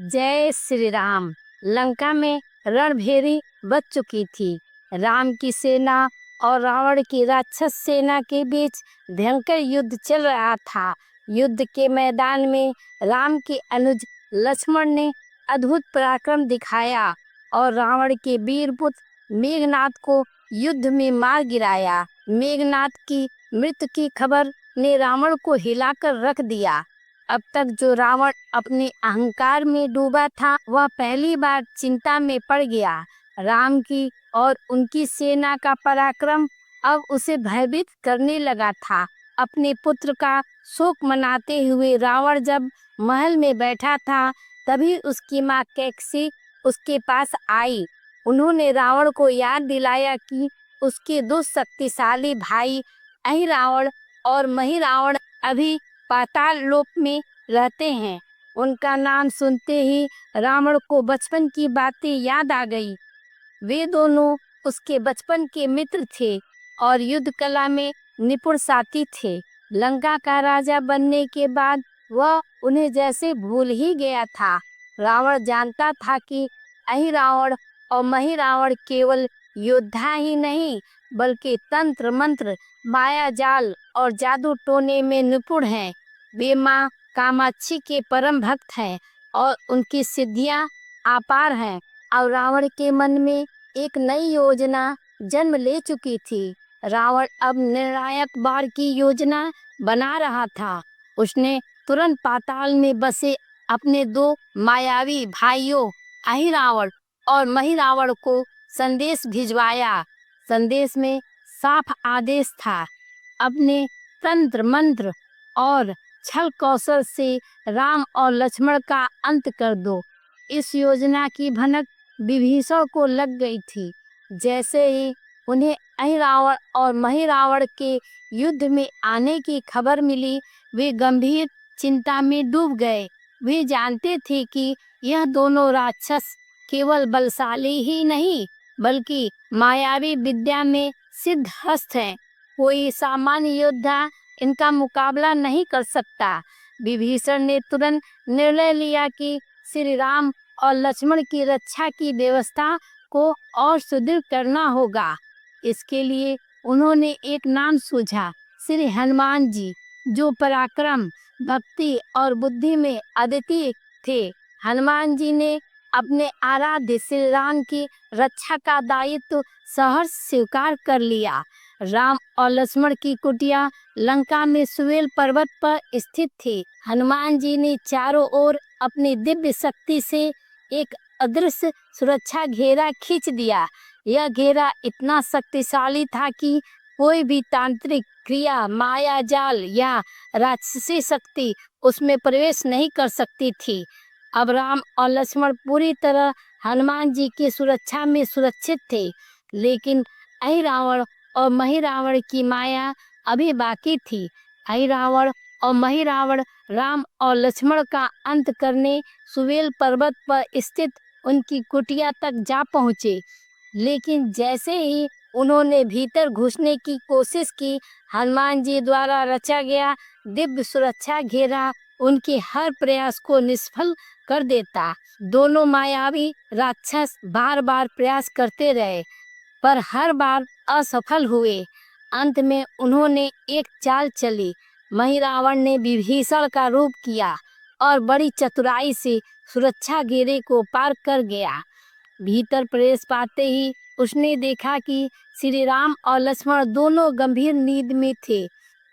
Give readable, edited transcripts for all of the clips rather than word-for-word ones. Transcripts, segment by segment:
जय श्री राम। लंका में रणभेरी बच चुकी थी। राम की सेना और रावण की राक्षस सेना के बीच भयंकर युद्ध चल रहा था। युद्ध के मैदान में राम के अनुज लक्ष्मण ने अद्भुत पराक्रम दिखाया और रावण के वीर पुत्र मेघनाद को युद्ध में मार गिराया। मेघनाद की मृत्यु की खबर ने रावण को हिलाकर रख दिया। अब तक जो रावण अपने अहंकार में डूबा था, वह पहली बार चिंता में पड़ गया। राम की और उनकी सेना का पराक्रम अब उसे भयभीत करने लगा था। अपने पुत्र का शोक मनाते हुए रावण जब महल में बैठा था, तभी उसकी माँ कैकसी उसके पास आई। उन्होंने रावण को याद दिलाया कि उसके दो शक्तिशाली भाई अहिरावण और महिरावण अभी पाताल लोक में रहते हैं। उनका नाम सुनते ही रावण को बचपन की बातें याद आ गई। वे दोनों उसके बचपन के मित्र थे और युद्ध कला में निपुण साथी थे। लंका का राजा बनने के बाद वह उन्हें जैसे भूल ही गया था। रावण जानता था कि अहिरावण और महिरावण केवल योद्धा ही नहीं, बल्कि तंत्र मंत्र, माया जाल और जादू टोने में निपुण हैं। वे माँ कामाक्षी के परम भक्त हैं और उनकी सिद्धियां अपार हैं। और रावण के मन में एक नई योजना जन्म ले चुकी थी। रावण अब निर्णायक वार की योजना बना रहा था। उसने तुरंत पाताल में बसे अपने दो मायावी भाइयों अहिरावण और महिरावण को संदेश भिजवाया। संदेश में साफ आदेश था, अपने तंत्र मंत्र और छल कौशल से राम और लक्ष्मण का अंत कर दो। इस योजना की भनक विभीषण को लग गई थी। जैसे ही उन्हें अहिरावण और महिरावण के युद्ध में आने की खबर मिली, वे गंभीर चिंता में डूब गए। वे जानते थे कि यह दोनों राक्षस केवल बलशाली ही नहीं, बल्कि मायावी विद्या में सिद्धहस्त हैं। कोई सामान्य योद्धा इनका मुकाबला नहीं कर सकता। विभीषण ने तुरंत निर्णय लिया कि श्री राम और लक्ष्मण की रक्षा की व्यवस्था को और सुदृढ़ करना होगा। इसके लिए उन्होंने एक नाम सूझा, श्री हनुमान जी, जो पराक्रम, भक्ति और बुद्धि में अद्वितीय थे। हनुमान जी ने अपने आराध्य श्री राम की रक्षा का दायित्व सहर्ष स्वीकार कर लिया। राम और लक्ष्मण की कुटिया लंका में सुवेल पर्वत पर स्थित थी। हनुमान जी ने चारों ओर अपनी दिव्य शक्ति से एक अदृश्य सुरक्षा घेरा खींच दिया। यह घेरा इतना शक्तिशाली था कि कोई भी तांत्रिक क्रिया, माया जाल या राक्षसी शक्ति उसमें प्रवेश नहीं कर सकती थी। अब राम और लक्ष्मण पूरी तरह हनुमान जी की सुरक्षा में सुरक्षित थे, लेकिन अहिरावण और महिरावण की माया अभी बाकी थी। अहिरावण और महिरावण राम और लक्ष्मण का अंत करने सुवेल पर्वत पर स्थित उनकी कुटिया तक जा पहुँचे, लेकिन जैसे ही उन्होंने भीतर घुसने की कोशिश की, हनुमान जी द्वारा रचा गया दिव्य सुरक्षा घेरा उनके हर प्रयास को निष्फल कर देता। दोनों मायावी राक्षस बार बार प्रयास करते रहे, पर हर बार असफल हुए। अंत में उन्होंने एक चाल चली। महिरावण ने विभीषण का रूप किया और बड़ी चतुराई से सुरक्षा घेरे को पार कर गया। भीतर प्रवेश पाते ही उसने देखा कि श्री राम और लक्ष्मण दोनों गंभीर नींद में थे,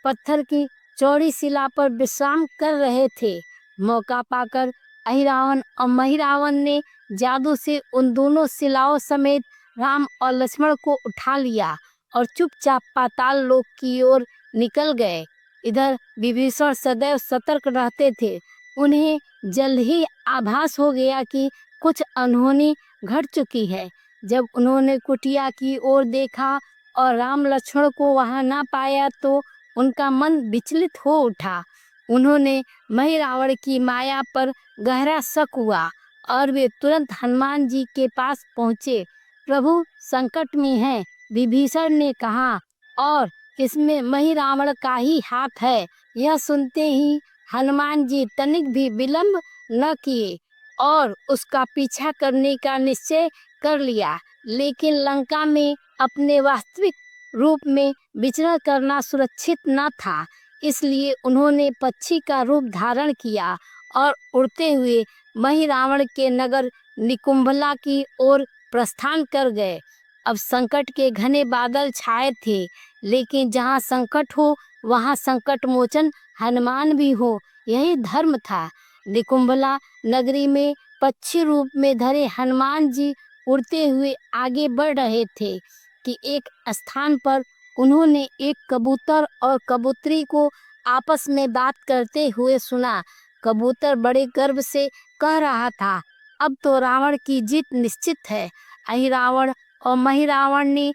पत्थर की चौड़ी शिला पर विश्राम कर रहे थे। मौका पाकर अहिरावण और महिरावण ने जादू से उन दोनों शिलाओं समेत राम और लक्ष्मण को उठा लिया और चुपचाप पाताल लोक की ओर निकल गए। इधर विभीषण सदैव सतर्क रहते थे। उन्हें जल्द ही आभास हो गया कि कुछ अनहोनी घट चुकी है। जब उन्होंने कुटिया की ओर देखा और राम लक्ष्मण को वहां ना पाया, तो उनका मन विचलित हो उठा। उन्होंने महिरावण की माया पर गहरा शक हुआ और वे तुरंत हनुमान जी के पास पहुँचे। प्रभु संकट में हैं, विभीषण ने कहा, और इसमें महिरावण का ही हाथ है। यह सुनते ही हनुमान जी तनिक भी विलंब न किए। और उसका पीछा करने का निश्चय कर लिया। लेकिन लंका में अपने वास्तविक रूप में विचरण करना सुरक्षित न था, इसलिए उन्होंने पक्षी का रूप धारण किया और उड़ते हुए वहीं रावण के नगर निकुंभला की ओर प्रस्थान कर गए। अब संकट के घने बादल छाए थे, लेकिन जहाँ संकट हो वहाँ संकट मोचन हनुमान भी हो, यही धर्म था। निकुंभला नगरी में पक्षी रूप में धरे हनुमान जी उड़ते हुए आगे बढ़ रहे थे कि एक स्थान पर उन्होंने एक कबूतर और कबूतरी को आपस में बात करते हुए सुना। कबूतर बड़े गर्व से कह रहा था, अब तो रावण की जीत निश्चित है। अहिरावण और महिरावण ने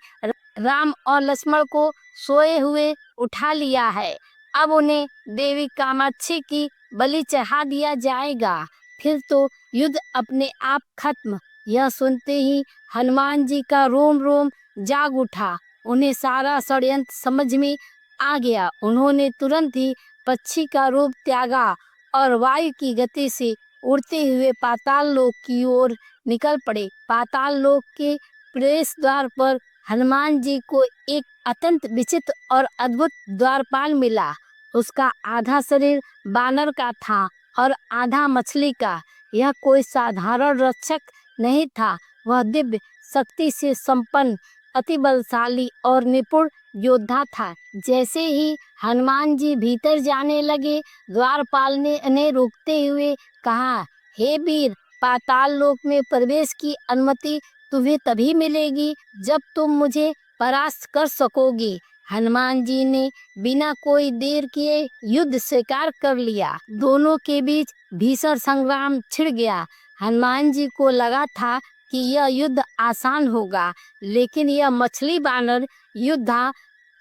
राम और लक्ष्मण को सोए हुए उठा लिया है। अब उन्हें देवी कामाक्षी की बलि चढ़ा दिया जाएगा, फिर तो युद्ध अपने आप खत्म। यह सुनते ही हनुमान जी का रोम रोम जाग उठा। उन्हें सारा षड्यंत्र समझ में आ गया। उन्होंने तुरंत ही पक्षी का रूप त्यागा और वायु की गति से उड़ते हुए पाताल लोक की ओर निकल पड़े। पाताल लोक के प्रवेश द्वार पर हनुमान जी को एक अत्यंत विचित्र और अद्भुत द्वारपाल मिला। उसका आधा शरीर बानर का था और आधा मछली का। यह कोई साधारण रक्षक नहीं था, वह दिव्य शक्ति से संपन्न अति बलशाली और निपुण योद्धा था। जैसे ही हनुमान जी भीतर जाने लगे, द्वारपाल ने उन्हें रोकते हुए कहा, हे वीर, पाताल लोक में प्रवेश की अनुमति तुम्हें तभी मिलेगी जब तुम मुझे परास्त कर सकोगे। हनुमान जी ने बिना कोई देर किए युद्ध स्वीकार कर लिया। दोनों के बीच भीषण संग्राम छिड़ गया। हनुमान जी को लगा था कि यह युद्ध आसान होगा, लेकिन यह मछली बानर योद्धा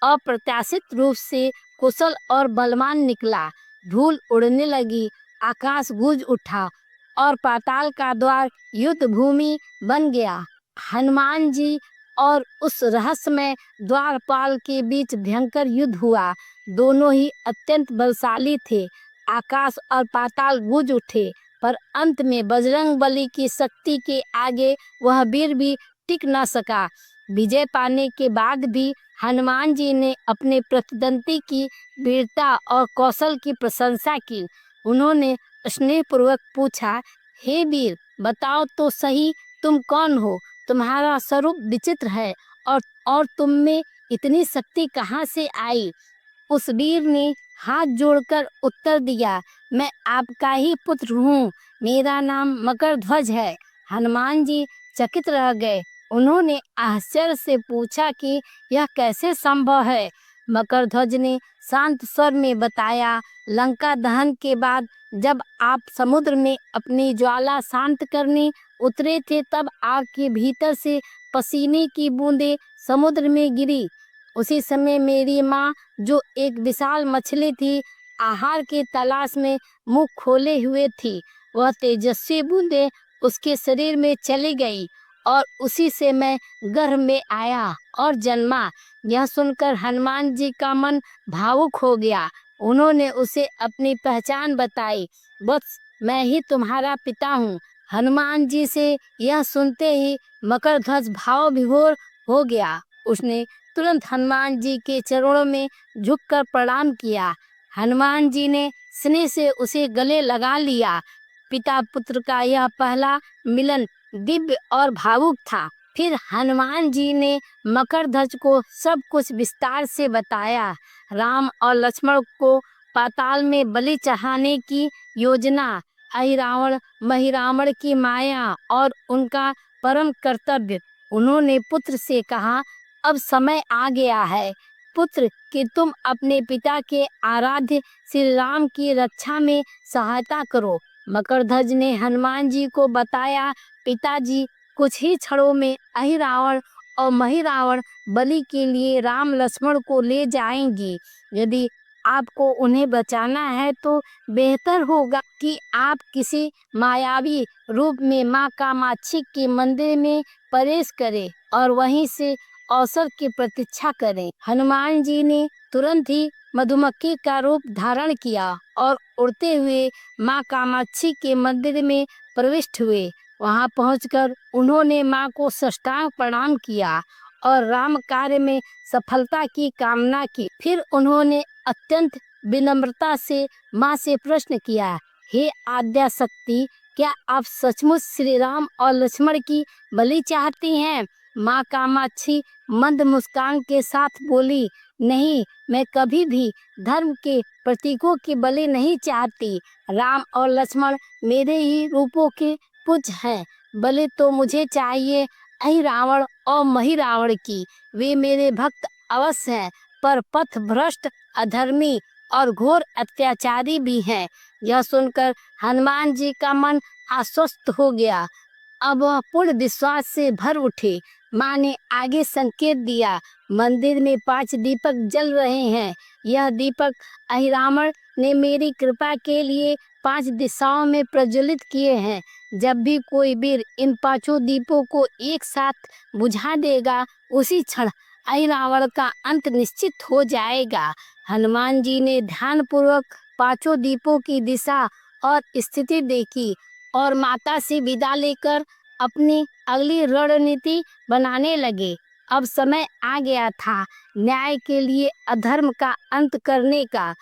अप्रत्याशित रूप से कुशल और बलवान निकला। धूल उड़ने लगी, आकाश गूंज उठा और पाताल का द्वार युद्ध भूमि बन गया। हनुमान जी और उस रहस्यमय द्वारपाल के बीच भयंकर युद्ध हुआ। दोनों ही अत्यंत बलशाली थे। आकाश और पाताल गूंज उठे, पर अंत में बजरंगबली की शक्ति के आगे वह वीर भी टिक न सका। विजय पाने के बाद भी हनुमान जी ने अपने प्रतिद्वंदी की वीरता और कौशल की प्रशंसा की। उन्होंने स्नेहपूर्वक पूछा, हे वीर, बताओ तो सही, तुम कौन हो? तुम्हारा स्वरूप विचित्र है और तुम में इतनी शक्ति कहाँ से आई? उस वीर ने हाथ जोड़कर उत्तर दिया, मैं आपका ही पुत्र हूँ, मेरा नाम मकरध्वज है। हनुमान जी चकित रह गए। उन्होंने आश्चर्य से पूछा कि यह कैसे संभव है? मकरध्वज ने शांत स्वर में बताया, लंका दहन के बाद जब आप समुद्र में अपनी ज्वाला शांत करने उतरे थे, तब आग के भीतर से पसीने की बूंदें समुद्र में गिरी। उसी समय मेरी माँ, जो एक विशाल मछली थी, आहार की तलाश में मुंह खोले हुए थी। वह तेजस्वी बूंदें उसके शरीर में चली गई और उसी से मैं गर्भ में आया और जन्मा। यह सुनकर हनुमान जी का मन भावुक हो गया। उन्होंने उसे अपनी पहचान बताई, बस मैं ही तुम्हारा पिता हूँ। हनुमान जी से यह सुनते ही मकरध्वज भाव विभोर हो गया। उसने तुरंत हनुमान जी के चरणों में झुककर प्रणाम किया। हनुमान जी ने स्नेह से उसे गले लगा लिया। पिता पुत्र का यह पहला मिलन दिव्य और भावुक था। फिर हनुमान जी ने मकरध्वज को सब कुछ विस्तार से बताया। राम और लक्ष्मण को पाताल में बलि चढ़ाने की योजना, अहिरावण महिरावण की माया और उनका परम कर्तव्य। उन्होंने पुत्र से कहा, अब समय आ गया है पुत्र कि तुम अपने पिता के आराध्य श्री राम की रक्षा में सहायता करो। मकरध्वज ने हनुमान जी को बताया, पिताजी, कुछ ही क्षणों में अहिरावण और महिरावण बलि के लिए राम लक्ष्मण को ले जाएंगी। यदि आपको उन्हें बचाना है तो बेहतर होगा कि आप किसी मायावी रूप में माँ कामाक्षी के मंदिर में प्रवेश करें और वहीं से अवसर की प्रतीक्षा करें। हनुमान जी ने तुरंत ही मधुमक्खी का रूप धारण किया और उड़ते हुए माँ कामाक्षी के मंदिर में प्रविष्ट हुए। वहां पहुंचकर उन्होंने माँ को साष्टांग प्रणाम किया और राम कार्य में सफलता की कामना की। फिर उन्होंने अत्यंत विनम्रता से माँ से प्रश्न किया, हे आद्या शक्ति, क्या आप सचमुच श्री राम और लक्ष्मण की बलि चाहती हैं? माँ कामाक्षी मंद मुस्कान के साथ बोली, नहीं, मैं कभी भी धर्म के प्रतीकों की बलि नहीं चाहती। राम और लक्ष्मण मेरे ही रूपों के पुत्र हैं। बलि तो मुझे चाहिए अहि रावण और मही रावण की। वे मेरे भक्त अवश्य हैं, पर पथ भ्रष्ट, अधर्मी और घोर अत्याचारी भी हैं। यह सुनकर हनुमान जी का मन आश्वस्त हो गया। अब वह पूर्ण विश्वास से भर उठे। माँ ने आगे संकेत दिया, मंदिर में 5 दीपक जल रहे हैं। यह दीपक अहिरावण ने मेरी कृपा के लिए 5 दिशाओं में प्रज्वलित किए हैं। जब भी कोई वीर इन 5 दीपों को एक साथ बुझा देगा, उसी क्षण अहिरावण का अंत निश्चित हो जाएगा। हनुमान जी ने ध्यानपूर्वक 5 दीपों की दिशा और स्थिति देखी और माता से विदा लेकर अपनी अगली रणनीति बनाने लगे। अब समय आ गया था न्याय के लिए अधर्म का अंत करने का।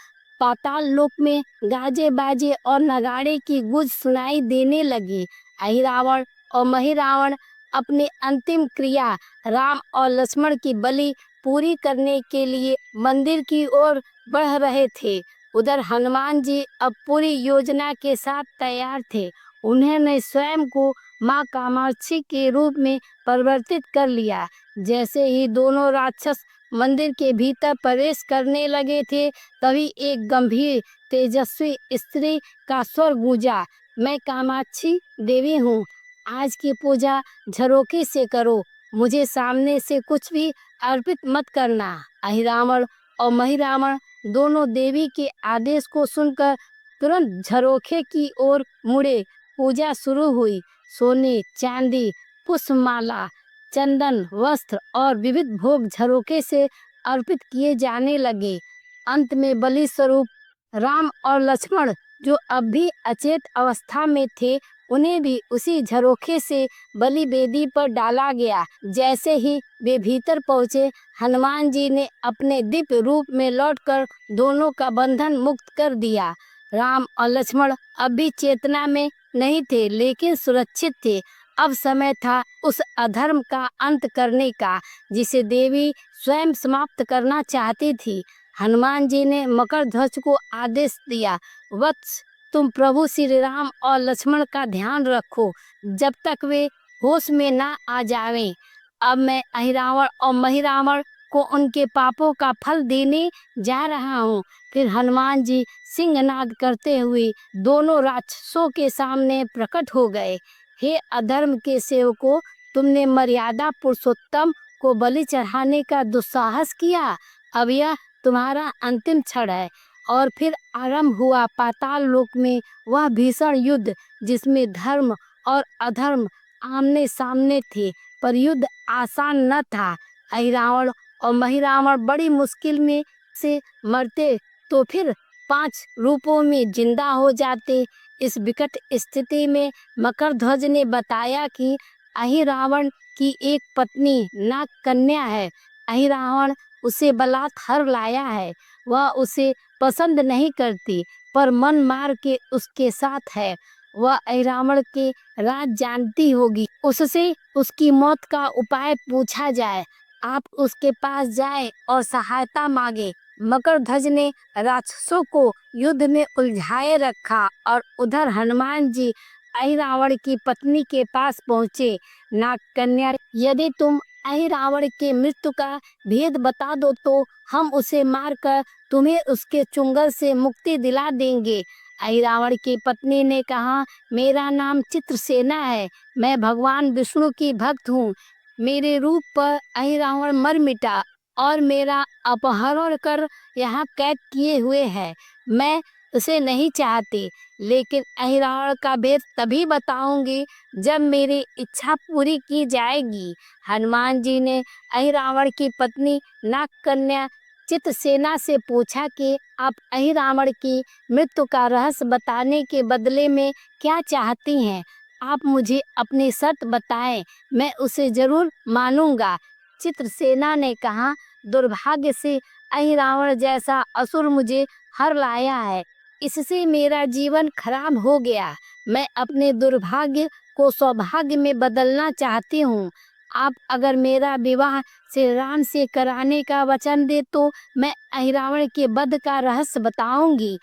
पाताल लोक में गाजे बाजे और नगाड़े की गूंज सुनाई देने लगी। अहिरावण और महिरावण अपनी अंतिम क्रिया राम और लक्ष्मण की बलि पूरी करने के लिए मंदिर की ओर बढ़ रहे थे। उधर हनुमान जी अब पूरी योजना के साथ तैयार थे। उन्होंने स्वयं को माँ कामाक्षी के रूप में परिवर्तित कर लिया। जैसे ही दोनों राक्षस मंदिर के भीतर प्रवेश करने लगे थे, तभी एक गंभीर तेजस्वी स्त्री का स्वर गूंजा, मैं कामाक्षी देवी हूँ। आज की पूजा झरोखे से करो, मुझे सामने से कुछ भी अर्पित मत करना। अहिरावण और महिरावण दोनों देवी के आदेश को सुनकर तुरंत झरोखे की ओर मुड़े। पूजा शुरू हुई। सोने, चांदी, पुष्पमाला, चंदन, वस्त्र और विविध भोग झरोखे से अर्पित किए जाने लगे। अंत में बलि स्वरूप राम और लक्ष्मण, जो अब भी अचेत अवस्था में थे, उन्हें भी उसी झरोखे से बलि वेदी पर डाला गया। जैसे ही वे भीतर पहुंचे, हनुमान जी ने अपने दिव्य रूप में लौटकर दोनों का बंधन मुक्त कर दिया। राम और लक्ष्मण अब भी चेतना में नहीं थे, लेकिन सुरक्षित थे। अब समय था उस अधर्म का अंत करने का, जिसे देवी स्वयं समाप्त करना चाहती थी। हनुमान जी ने मकर ध्वज को आदेश दिया, वत्स, तुम प्रभु श्री राम और लक्ष्मण का ध्यान रखो जब तक वे होश में ना आ जावें। अब मैं अहिरावण और महिरावण को उनके पापों का फल देने जा रहा हूँ। फिर हनुमान जी सिंहनाद करते हुए दोनों राक्षसों के सामने प्रकट हो गए। हे अधर्म के सेवकों, तुमने मर्यादा पुरुषोत्तम को बलि चढ़ाने का दुस्साहस किया। अब यह तुम्हारा अंतिम क्षण है। और फिर आरंभ हुआ पाताल लोक में वह भीषण युद्ध, जिसमें धर्म और अधर्म आमने सामने थे, पर युद्ध आसान न था। अहिरावण और महिरावण बड़ी मुश्किल में से मरते तो फिर 5 रूपों में जिंदा हो जाते। इस विकट स्थिति में मकरध्वज ने बताया कि अहिरावण की एक पत्नी नाग कन्या है। अहिरावण उसे बलात्कार लाया है। वह उसे पसंद नहीं करती, पर मन मार के उसके साथ है। वह अहिरावण के राज जानती होगी। उससे उसकी मौत का उपाय पूछा जाए। आप उसके पास जाए और सहायता मांगे। मकरध्वज ने राक्षसों को युद्ध में उलझाए रखा और उधर हनुमान जी अहिरावण की पत्नी के पास पहुँचे। नाग कन्या, यदि तुम अहिरावण के मृत्यु का भेद बता दो तो हम उसे मारकर तुम्हें उसके चुंगल से मुक्ति दिला देंगे। अहिरावण की पत्नी ने कहा, मेरा नाम चित्रसेना है। मैं भगवान विष्णु की भक्त हूँ। मेरे रूप पर अहिरावण मर मिटा और मेरा अपहरण कर यहाँ कैद किए हुए है। मैं उसे नहीं चाहते, लेकिन अहिरावण का भेद तभी बताऊंगी जब मेरी इच्छा पूरी की जाएगी। हनुमान जी ने अहिरावण की पत्नी नागकन्या चित्रसेना से पूछा कि आप अहिरावण की मृत्यु का रहस्य बताने के बदले में क्या चाहती हैं? आप मुझे अपनी शर्त बताएं, मैं उसे जरूर मानूंगा। चित्रसेना ने कहा, दुर्भाग्य से अहिरावण जैसा असुर मुझे हर लाया है, इससे मेरा जीवन खराब हो गया। मैं अपने दुर्भाग्य को सौभाग्य में बदलना चाहती हूँ। आप अगर मेरा विवाह श्री राम से कराने का वचन दे तो मैं अहिरावण के वध का रहस्य बताऊंगी।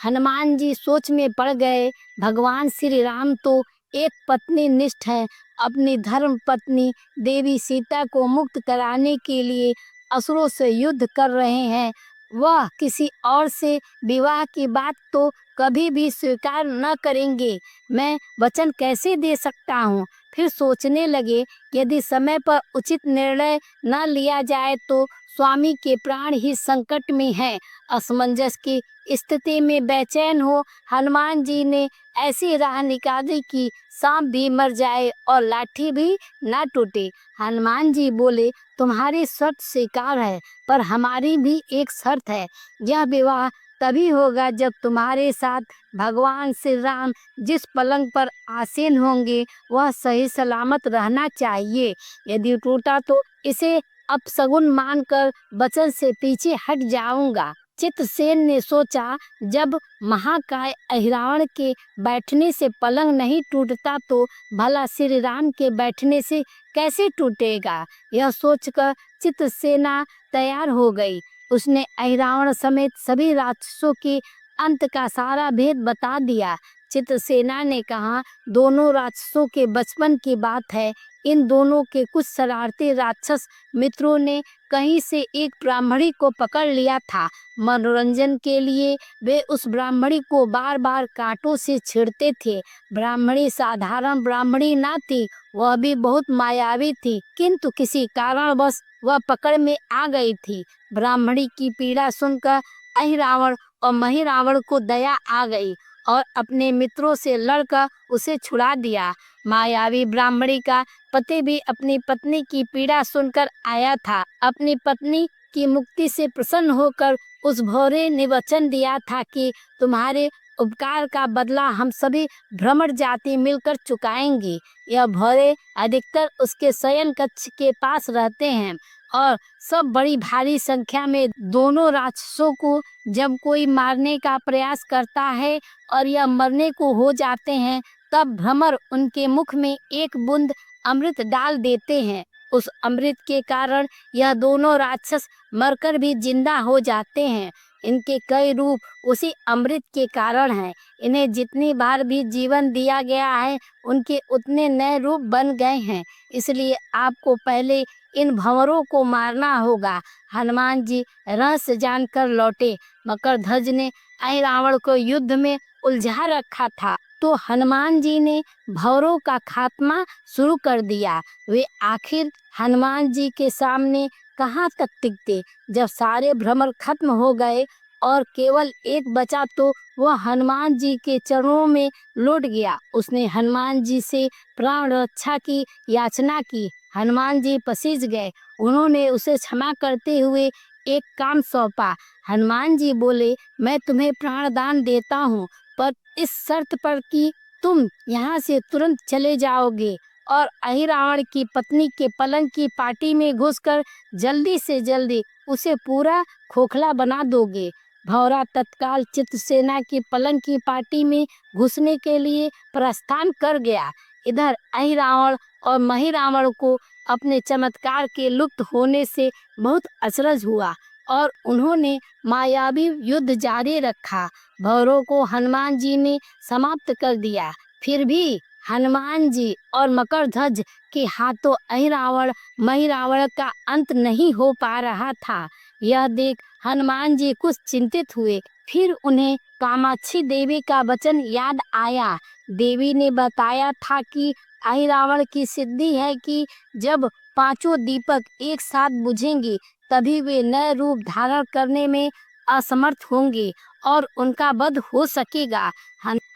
हनुमान जी सोच में पड़ गए। भगवान श्री राम तो एक पत्नी निष्ठ है, अपनी धर्म पत्नी देवी सीता को मुक्त कराने के लिए असुरों से युद्ध कर रहे हैं। वह किसी और से विवाह की बात तो कभी भी स्वीकार न करेंगे। मैं वचन कैसे दे सकता हूँ? फिर सोचने लगे, यदि समय पर उचित निर्णय न लिया जाए तो स्वामी के प्राण ही संकट में हैं। असमंजस की स्थिति में बेचैन हो हनुमान जी ने ऐसी राह निकाली कि सांप भी मर जाए और लाठी भी ना टूटे। हनुमान जी बोले, तुम्हारी शर्त स्वीकार है, पर हमारी भी एक शर्त है। यह विवाह तभी होगा जब तुम्हारे साथ भगवान श्री राम जिस पलंग पर आसीन होंगे वह सही सलामत रहना चाहिए। यदि टूटा तो इसे अपशगुन मानकर वचन से पीछे हट जाऊंगा। चित्रसेन ने सोचा, जब महाकाय अहिरावण के बैठने से पलंग नहीं टूटता तो भला श्री राम के बैठने से कैसे टूटेगा। यह सोचकर चित्रसेना तैयार हो गई। उसने अहिरावण समेत सभी राक्षसों के अंत का सारा भेद बता दिया। चित्रसेना ने कहा, दोनों राक्षसों के बचपन की बात है। इन दोनों के कुछ शरारती राक्षस मित्रों ने कहीं से एक ब्राह्मणी को पकड़ लिया था। मनोरंजन के लिए वे उस ब्राह्मणी को बार बार कांटों से छेड़ते थे। ब्राह्मणी साधारण ब्राह्मणी ना थी, वह भी बहुत मायावी थी, किंतु किसी कारणवश वह पकड़ में आ गई थी। ब्राह्मणी की पीड़ा सुनकर अहिरावण और महिरावण को दया आ गई और अपने मित्रों से लड़कर उसे छुड़ा दिया। मायावी ब्राह्मणी का पति भी अपनी पत्नी की पीड़ा सुनकर आया था। अपनी पत्नी की मुक्ति से प्रसन्न होकर उस भौरे ने वचन दिया था कि तुम्हारे उपकार का बदला हम सभी भ्रमर जाति मिलकर चुकाएंगे। यह भौरे अधिकतर उसके शयन कक्ष के पास रहते हैं और सब बड़ी भारी संख्या में दोनों राक्षसों को जब कोई मारने का प्रयास करता है और यह मरने को हो जाते हैं, तब भ्रमर उनके मुख में एक बूंद अमृत डाल देते हैं। उस अमृत के कारण यह दोनों राक्षस मरकर भी जिंदा हो जाते हैं। इनके कई रूप उसी अमृत के कारण हैं। इन्हें जितनी बार भी जीवन दिया गया है उनके उतने नए रूप बन गए हैं। इसलिए आपको पहले इन भंवरों को मारना होगा। हनुमान जी रहस्य जानकर लौटे। मकरध्वज ने अहिरावण को युद्ध में उलझा रखा था, तो हनुमान जी ने भंवरों का खात्मा शुरू कर दिया। वे आखिर हनुमान जी के सामने कहाँ तक टिकते। जब सारे भ्रमर खत्म हो गए और केवल एक बचा तो वह हनुमान जी के चरणों में लौट गया। उसने हनुमान जी से प्राण रक्षा की याचना की। हनुमान जी पसीज गए। उन्होंने उसे क्षमा करते हुए एक काम सौंपा। हनुमान जी बोले, मैं तुम्हें प्राणदान देता हूँ, पर इस शर्त पर कि तुम यहाँ से तुरंत चले जाओगे और अहिरावण की पत्नी के पलंग की पाटी में घुसकर जल्दी से जल्दी उसे पूरा खोखला बना दोगे। भौरा तत्काल चित्रसेना की पलंग की पाटी में घुसने के लिए प्रस्थान कर गया। इधर अहिरावण और महिरावण को अपने चमत्कार के लुप्त होने से बहुत अचरज हुआ और उन्होंने मायावी युद्ध जारी रखा। भौरों को हनुमान जी ने समाप्त कर दिया। फिर भी हनुमान जी और मकरध्वज के हाथों अहिरावण महिरावण का अंत नहीं हो पा रहा था। यह देख हनुमान जी कुछ चिंतित हुए। फिर उन्हें कामाक्षी देवी का वचन याद आया। देवी ने बताया था कि अहिरावण की सिद्धि है कि जब पांचों दीपक एक साथ बुझेंगे तभी वे नए रूप धारण करने में असमर्थ होंगे और उनका वध हो सकेगा।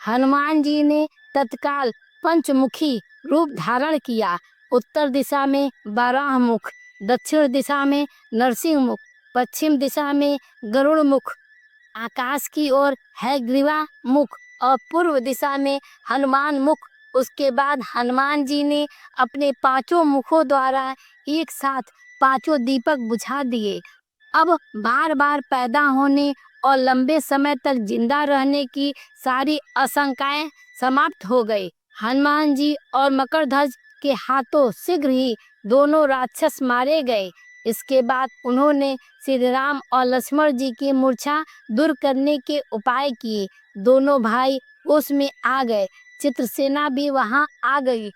हनुमान जी ने तत्काल पंचमुखी रूप धारण किया। उत्तर दिशा में बारह मुख, दक्षिण दिशा में नरसिंह मुख, पश्चिम दिशा में गरुड़ मुख, आकाश की ओर है ग्रीवा मुख और पूर्व दिशा में हनुमान मुख। उसके बाद हनुमान जी ने अपने पांचों मुखों द्वारा एक साथ पांचों दीपक बुझा दिए। अब बार बार पैदा होने और लंबे समय तक जिंदा रहने की सारी आशंकाएं समाप्त हो गई। हनुमान जी और मकरध्वज के हाथों शीघ्र ही दोनों राक्षस मारे गए। इसके बाद उन्होंने श्री राम और लक्ष्मण जी की मूर्छा दूर करने के उपाय किए। दोनों भाई होश में आ गए। चित्रसेना भी वहां आ गई।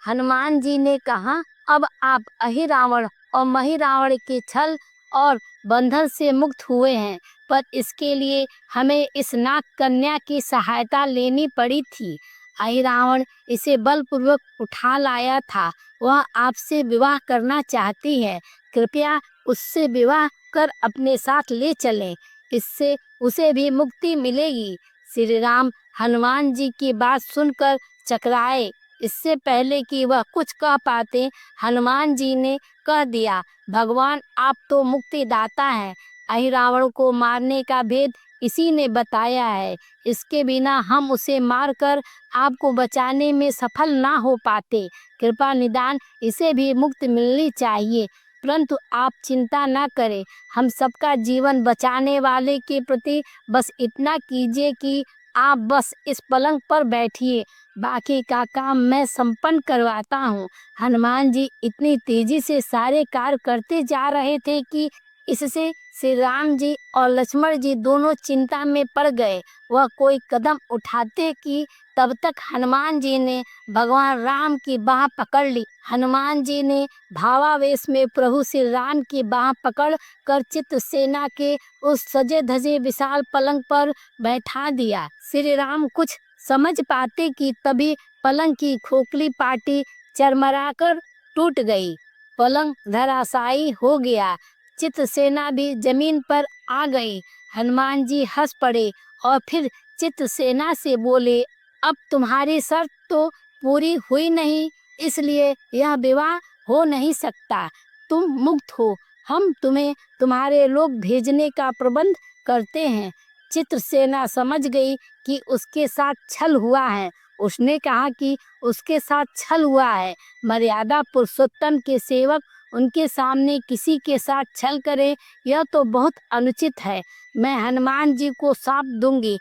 हनुमान जी ने कहा, अब आप अहिरावण और महिरावण के छल और बंधन से मुक्त हुए हैं, पर इसके लिए हमें इस नाग कन्या की सहायता लेनी पड़ी थी। अहिरावण इसे बलपूर्वक उठा लाया था। वह आपसे विवाह करना चाहती है। कृपया उससे विवाह कर अपने साथ ले चलें, इससे उसे भी मुक्ति मिलेगी। श्री राम हनुमान जी की बात सुनकर चकराए। इससे पहले कि वह कुछ कह पाते, हनुमान जी ने कह दिया, भगवान आप तो मुक्तिदाता हैं। अहिरावण को मारने का भेद इसी ने बताया है। इसके बिना हम उसे मारकर आपको बचाने में सफल ना हो पाते। कृपा निदान इसे भी मुक्ति मिलनी चाहिए। परंतु आप चिंता ना करें, हम सबका जीवन बचाने वाले के प्रति बस इतना कीजिए कि आप बस इस पलंग पर बैठिए, बाकी का काम मैं संपन्न करवाता हूँ। हनुमान जी इतनी तेजी से सारे कार्य करते जा रहे थे कि इससे श्री राम जी और लक्ष्मण जी दोनों चिंता में पड़ गए। वह कोई कदम उठाते कि तब तक हनुमान जी ने भगवान राम की बाह पकड़ ली। हनुमान जी ने भावावेश में प्रभु श्री राम की बाह पकड़ कर चित्रसेना के उस सजे धजे विशाल पलंग पर बैठा दिया। श्री राम कुछ समझ पाते कि तभी पलंग की खोखली पाटी चरमराकर टूट गई। पलंग धराशायी हो गया। चित्रसेना भी जमीन पर आ गई। हनुमान जी हंस पड़े और फिर चित्रसेना से बोले, अब तुम्हारी शर्त तो पूरी हुई नहीं, इसलिए यह विवाह हो नहीं सकता। तुम मुक्त हो, हम तुम्हें तुम्हारे लोग भेजने का प्रबंध करते हैं। चित्रसेना समझ गई कि उसके साथ छल हुआ है। उसने कहा कि उसके साथ छल हुआ है। मर्यादा पुरुषोत्तम के सेवक उनके सामने किसी के साथ छल करे, यह तो बहुत अनुचित है। मैं हनुमान जी को श्राप दूंगी।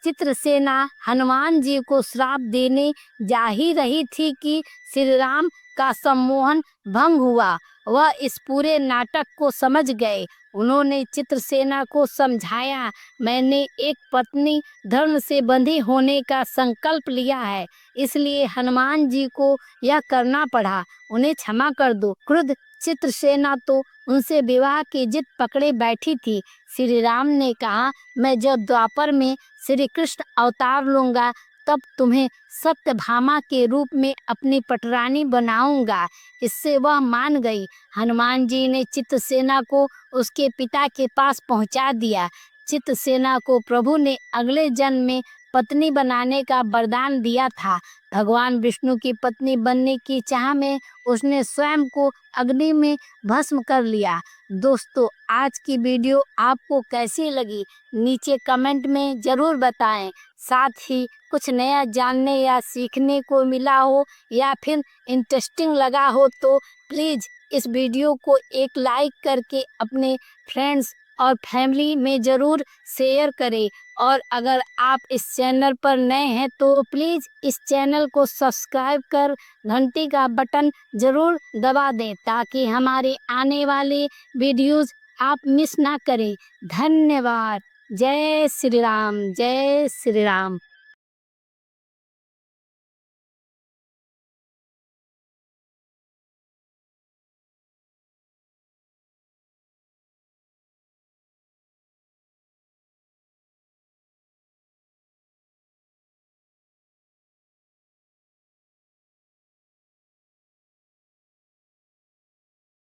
चित्रसेना हनुमान जी को श्राप देने जा ही रही थी कि श्री राम का सम्मोहन भंग हुआ। वह इस पूरे नाटक को समझ गए। उन्होंने चित्रसेना को समझाया, मैंने एक पत्नी धर्म से बंधी होने का संकल्प लिया है, इसलिए हनुमान जी को यह करना पड़ा। उन्हें क्षमा कर दो। क्रुद्ध चित्रसेना तो उनसे विवाह की जिद पकड़े बैठी थी। श्री राम ने कहा, मैं जब द्वापर में श्री कृष्ण अवतार लूंगा तब तुम्हें सत्यभामा के रूप में अपनी पटरानी बनाऊंगा। इससे वह मान गई। हनुमान जी ने चित्रसेना को उसके पिता के पास पहुंचा दिया। चित्रसेना को प्रभु ने अगले जन्म में पत्नी बनाने का वरदान दिया था। भगवान विष्णु की पत्नी बनने की चाह में उसने स्वयं को अग्नि में भस्म कर लिया। दोस्तों, आज की वीडियो आपको कैसी लगी नीचे कमेंट में ज़रूर बताएं। साथ ही कुछ नया जानने या सीखने को मिला हो या फिर इंटरेस्टिंग लगा हो तो प्लीज़ इस वीडियो को एक लाइक करके अपने फ्रेंड्स और फैमिली में ज़रूर शेयर करें। और अगर आप इस चैनल पर नए हैं तो प्लीज़ इस चैनल को सब्सक्राइब कर घंटी का बटन ज़रूर दबा दें ताकि हमारे आने वाले वीडियोज़ आप मिस ना करें। धन्यवाद। जय श्री राम, जय श्री राम।